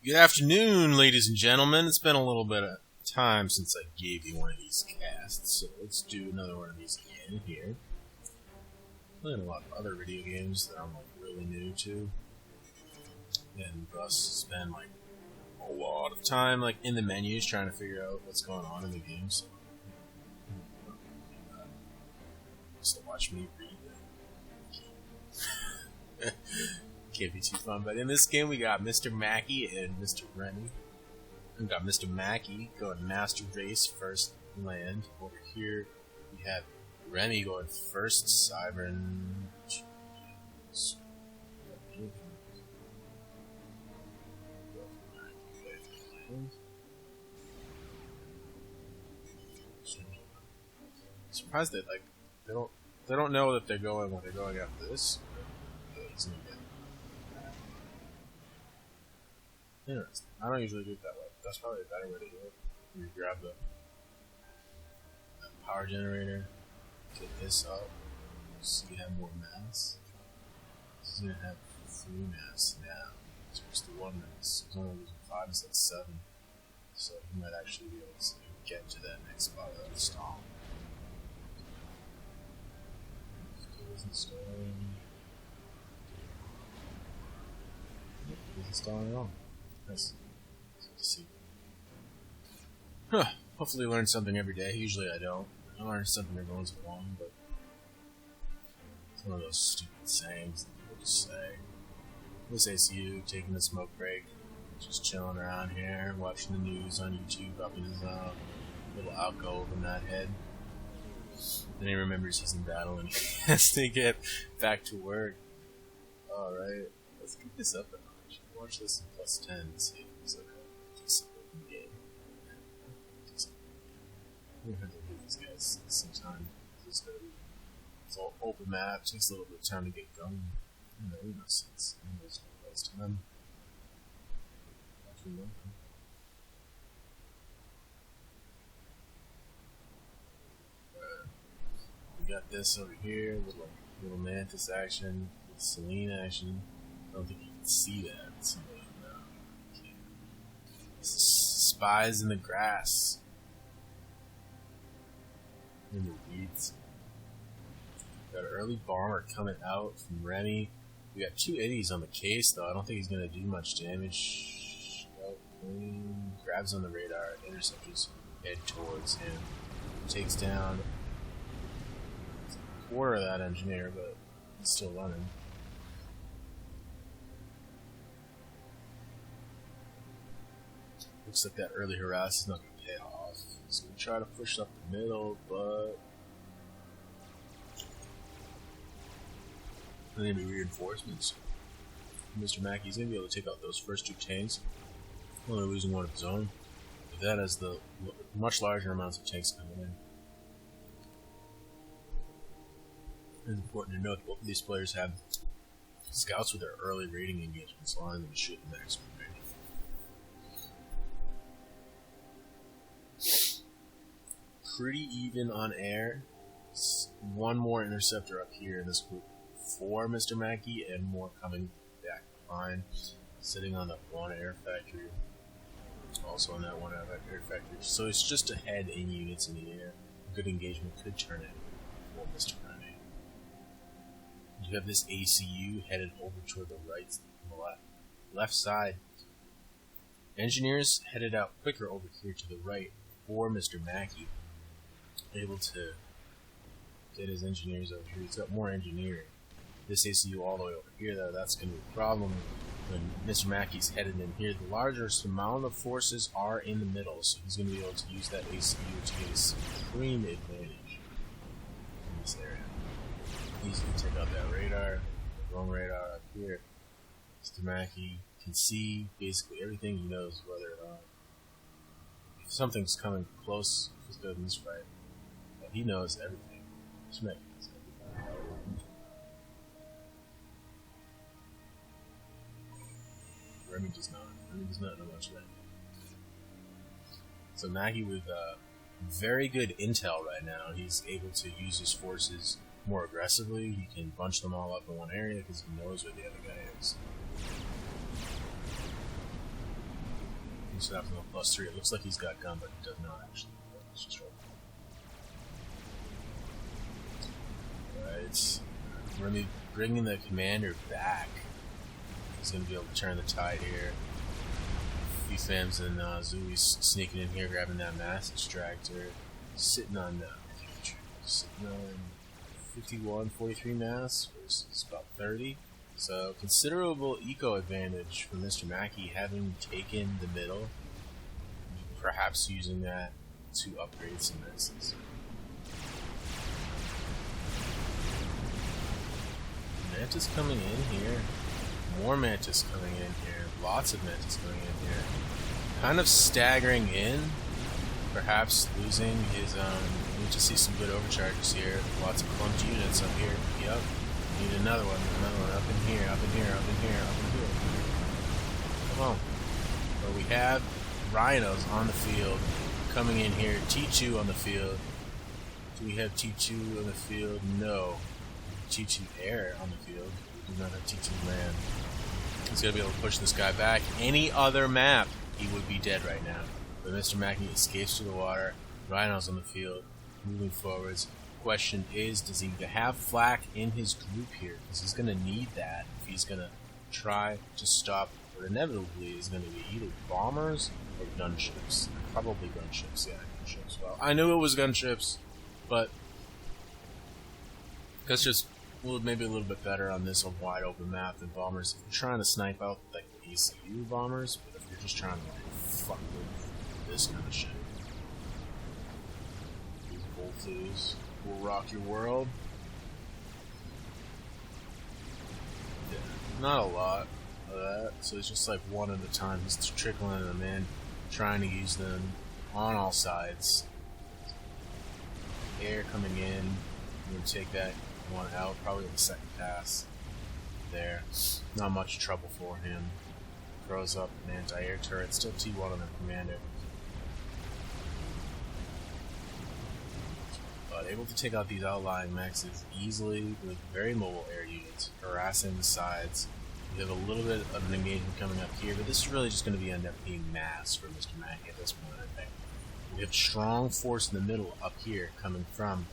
Good afternoon, ladies and gentlemen. It's been a little bit of time since I gave you one of these casts, so let's do another one of these again here. Playing a lot of other video games that I'm really new to, and thus spend a lot of time in the menus trying to figure out what's going on in the games. Just to watch me read. Can't be too fun, but in this game we got Mr. Mackey and Mr. Remy. We got Mr. Mackey going master race first land. Over here we have Remy going first Sovereign. Surprised that they don't know that they're going when they're going after this. Interesting. I don't usually do it that way. That's probably a better way to do it. You grab the power generator, get this up, so you have more mass. This is going to have 3 mass now. It's just the 1 mass. It's only losing 5 instead of 7. So you might actually be able to get to that next spot without stalling. Still isn't stalling. It isn't stalling at all. Nice. To see. Huh. Hopefully learn something every day. Usually I don't. I learn something every once in a while, but it's one of those stupid sayings that people just say. This ACU taking a smoke break, just chilling around here, watching the news on YouTube up in his little alcove in that head. Then he remembers he's in battle and he has to get back to work. Alright, let's get this up. Watch this in +10 and see if it's a decent looking game. I'm gonna have to do these guys sometime. It's all open map, takes a little bit of time to get going. No sense. There's no place to them. We got this over here, little Mantis action, Selene action. I don't think you can see that. Somebody okay. Spies in the grass. In the weeds. Got an early bomber coming out from Remy. We got 2 eddies on the case though. I don't think he's gonna do much damage. Grabs on the radar, interceptors head towards him. Takes down a quarter of that engineer, but he's still running. Looks like that early harass is not going to pay off. He's going to try to push up the middle, but there are going to be reinforcements. Mr. Mackey's going to be able to take out those first 2 tanks. Only losing 1 of his own. But that has the much larger amounts of tanks coming in. It's important to note that both of these players have scouts with their early raiding engagements, allowing them to shoot the maximum range. Pretty even on air. 1 more interceptor up here in this group for Mr. Mackey, and more coming back behind, sitting on that 1 air factory. Also on that 1 air factory. So it's just ahead in units in the air. A good engagement could turn it for Mr. Mackey. You have this ACU headed over toward the right, left side. Engineers headed out quicker over here to the right for Mr. Mackey. Able to get his engineers over here. He's got more engineering. This ACU all the way over here, though, that's going to be a problem when Mr. Mackey's headed in here. The largest amount of forces are in the middle, so he's going to be able to use that ACU to get a supreme advantage in this area. He's going to take out that radar, the wrong radar up here. Mr. Mackey can see basically everything. He knows whether if something's coming close, if he's doing this right. He knows everything. Mr. Mackey knows everything. Remy does not. Remy does not know much of that. So Mackey with very good intel right now. He's able to use his forces more aggressively. He can bunch them all up in one area because he knows where the other guy is. So that's no +3. It looks like he's got gun, but he does not actually. Let's just roll. Alright. We're going to be bringing the commander back. He's going to be able to turn the tide here. Fams and Zooey's sneaking in here, grabbing that mass extractor. Sitting on 51, 43 mass versus about 30. So considerable eco advantage for Mr. Mackey having taken the middle. Perhaps using that to upgrade some masses. Mantis coming in here. More Mantis coming in here. Lots of Mantis coming in here. Kind of staggering in. Perhaps losing his, we need to see some good overcharges here. Lots of clumped units up here. Yep. Need another one up in here, up in here, up in here, up in here. Come on. But we have Rhinos on the field. Coming in here. T2 on the field. Do we have T2 on the field? No. T2 air on the field. We do not have T2 land. He's going to be able to push this guy back. Any other map, he would be dead right now. But Mr. Mackey escapes to the water. Rhinos on the field, moving forwards. Question is, does he have flak in his group here? Because he's going to need that if he's going to try to stop what inevitably is going to be either bombers or gunships. Probably gunships, yeah, gunships. Well, I knew it was gunships, but that's just maybe a little bit better on this wide open map than bombers. If you're trying to snipe out like the ACU bombers, but if you're just trying to like, fuck with this kind of shit, these bolts will rock your world. Yeah, not a lot of that, so it's just like one at a time. He's trickling them in, trying to use them on all sides. Air coming in, I'm gonna take that one out, probably in the second pass. There. Not much trouble for him. Throws up an anti-air turret, still T1 on the commander. But able to take out these outlying mexes easily with very mobile air units, harassing the sides. We have a little bit of an engagement coming up here, but this is really just going to end up being mass for Mr. Mackey at this point, I think. We have strong force in the middle up here coming from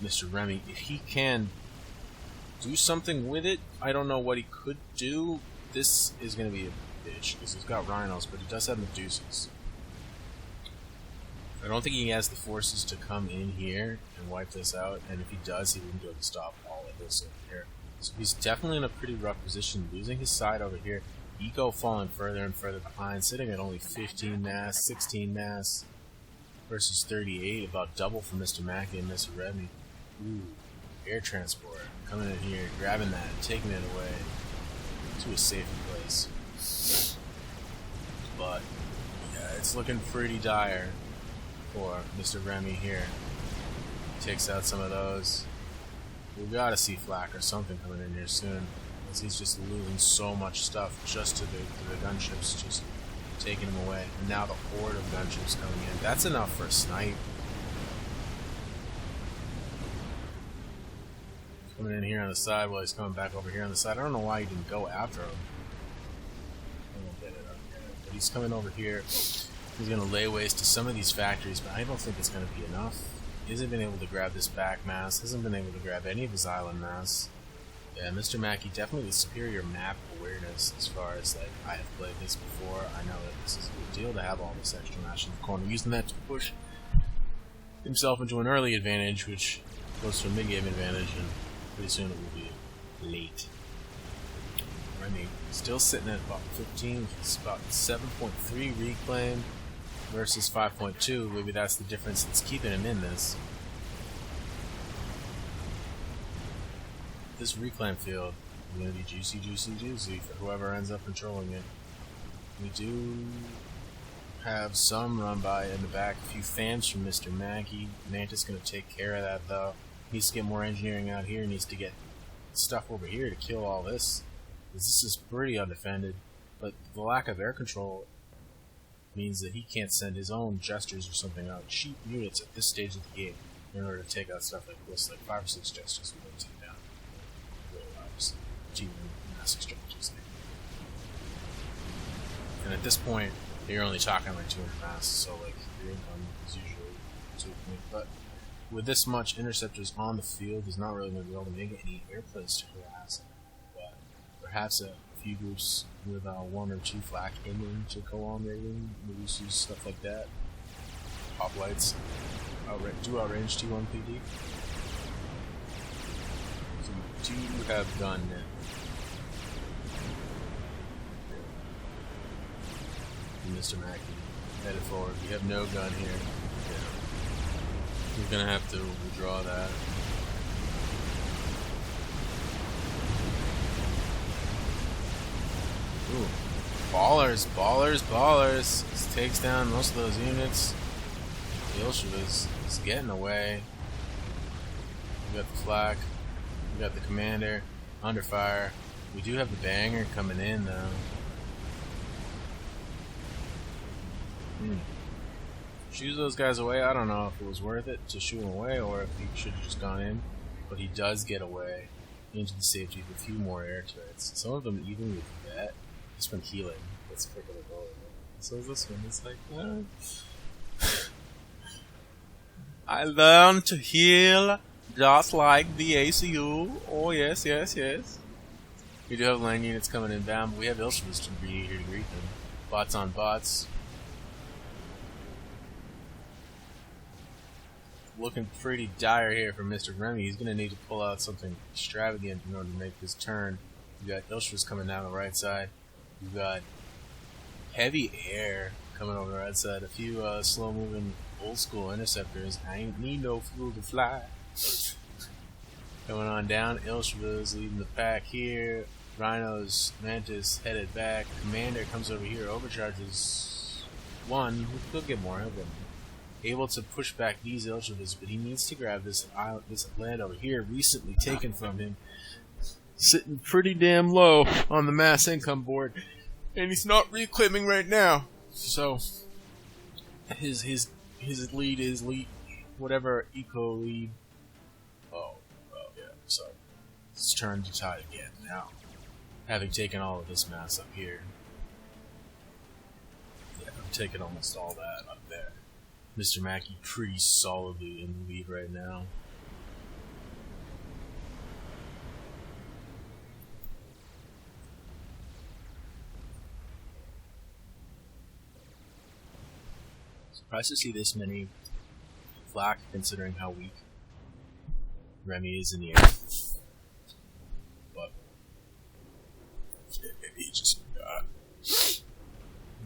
Mr. Remy. If he can do something with it, I don't know what he could do. This is going to be a bitch, because he's got Rhinos, but he does have Medusas. I don't think he has the forces to come in here and wipe this out, and if he does, he wouldn't be able to stop all of this over here. So he's definitely in a pretty rough position, losing his side over here. Eco falling further and further behind, sitting at only 15 mass, 16 mass versus 38, about double for Mr. Mackey and Mr. Remy. Ooh, air transport coming in here, grabbing that, taking it away to a safe place. But yeah, it's looking pretty dire for Mr. Remy here. Takes out some of those. We've got to see flak or something coming in here soon, as he's just losing so much stuff just to the gunships, just taking them away. And now the horde of gunships coming in. That's enough for a snipe. Coming in here on the side while he's coming back over here on the side. I don't know why he didn't go after him. I won't get it up here. But he's coming over here. He's going to lay waste to some of these factories, but I don't think it's going to be enough. He hasn't been able to grab this back mass. Hasn't been able to grab any of his island mass. Yeah, Mr. Mackey definitely the superior map awareness as far as like I have played this before. I know that this is a good deal to have all this extra mass in the corner. Using that to push himself into an early advantage, which goes to a mid-game advantage, and pretty soon it will be late. Remy still sitting at about 15. It's about 7.3 reclaim versus 5.2. Maybe that's the difference that's keeping him in this. This reclaim field is going to be juicy, juicy, juicy for whoever ends up controlling it. We do have some run by in the back. A few fans from Mr. Mackey. Mantis going to take care of that though. Needs to get more engineering out here. Needs to get stuff over here to kill all this. This is pretty undefended. But the lack of air control means that he can't send his own gestures or something out. Cheap units at this stage of the game in order to take out stuff like this, like 5 or 6 gestures we would take down. Really obviously. Cheap mass exchanges. And at this point, You're only talking like 200 masks, so like your income is usually 2 point. But with this much interceptors on the field, he's not really going to be able to make any airplanes to harass him. But perhaps a few groups with 1 or 2 flak aiming to go on raiding, Marusus, stuff like that. Pop lights, do outrange T1 PD. So we do have gun now. Mr. Mackey headed forward. We have no gun here. Yeah. We're gonna have to withdraw that. Ooh. Ballers, ballers, ballers. This takes down most of those units. Ilshua is getting away. We got the flak. We got the commander. Under fire. We do have the banger coming in though. Shoot those guys away. I don't know if it was worth it to shoot them away or if he should have just gone in. But he does get away into the safety of a few more air turrets. Some of them even with that. He's been healing. Let's pick up a goal. So this one is like, I learned to heal just like the ACU. Oh yes, yes, yes. We do have land units coming in down, but we have Ilshua to be here to greet them. Bots on bots. Looking pretty dire here for Mr. Remy. He's going to need to pull out something extravagant in order to make this turn. You got Ilshua coming down the right side. You got heavy air coming over the right side. A few slow-moving old-school interceptors. I ain't need no fuel to fly. Coming on down. Ilshua is leading the pack here. Rhinos, Mantis headed back. Commander comes over here. Overcharges one. He'll get more. He'll get more. Able to push back these Ilshuas, but he needs to grab this island, this land over here, recently taken from him, sitting pretty damn low on the mass income board, and he's not reclaiming right now. So his lead is whatever eco lead. Oh yeah. So it's turn to tide again now, having taken all of this mass up here. Yeah, I'm taking almost all that up there. Mr. Mackey pretty solidly in the lead right now. Surprised to see this many flak considering how weak Remy is in the air. But he just got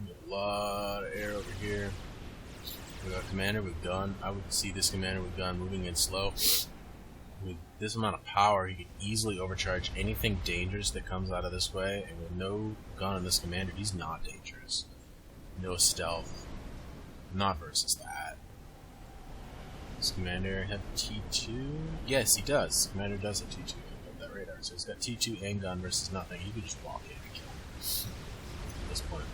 a lot of air over here. We got a commander with gun. I would see this commander with gun moving in slow. With this amount of power, he could easily overcharge anything dangerous that comes out of this way. And with no gun on this commander, he's not dangerous. No stealth. Not versus that. Does commander have T2? Yes, he does. Commander does have T2 on that radar. So he's got T2 and gun versus nothing. He could just walk in and kill him at this point.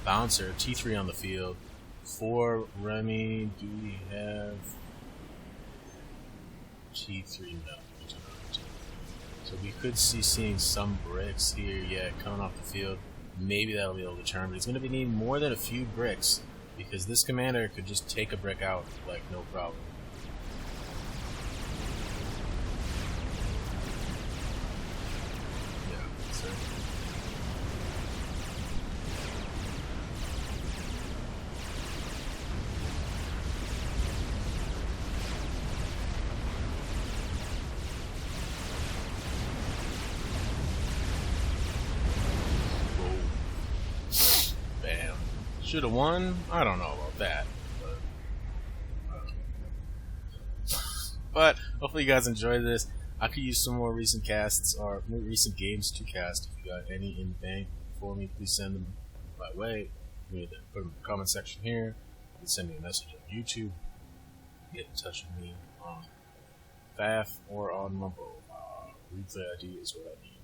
Bouncer, T3 on the field. For Remy, do we have T3? No, we do not. So we could see seeing some bricks here, yeah, coming off the field. Maybe that'll be able to turn, but he's going to be needing more than a few bricks because this commander could just take a brick out like no problem. Yeah, so. Should have won? I don't know about that. But hopefully you guys enjoyed this. I could use some more recent casts or more recent games to cast. If you got any in the bank for me, please send them my way. You can put them in the comment section here. You can send me a message on YouTube. Get in touch with me on FAF or on Mumble. Replay ID is what I need.